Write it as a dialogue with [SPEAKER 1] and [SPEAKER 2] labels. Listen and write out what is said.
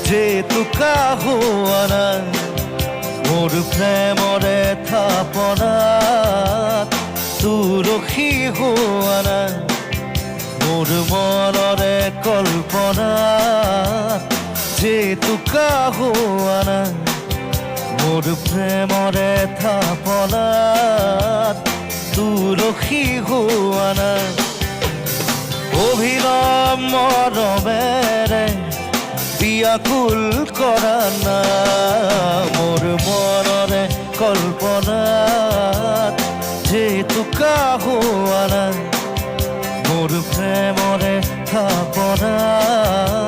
[SPEAKER 1] জেতুকা হোৱা নাই মোৰ প্ৰেমৰে থাপনাত তুলসী হোৱা নাই মোৰ মনৰে কল্পনাত জেতুকা হোৱা নাই মোৰ প্ৰেমৰে থাপনাত তুলসী হোৱা নাই অভিনৱ মৰমেৰে বিয়াকুল কৰা নাই মোৰ মনৰে কল্পনাত জেতুকা হোৱা নাই মোৰ প্ৰেমৰে থাপনাত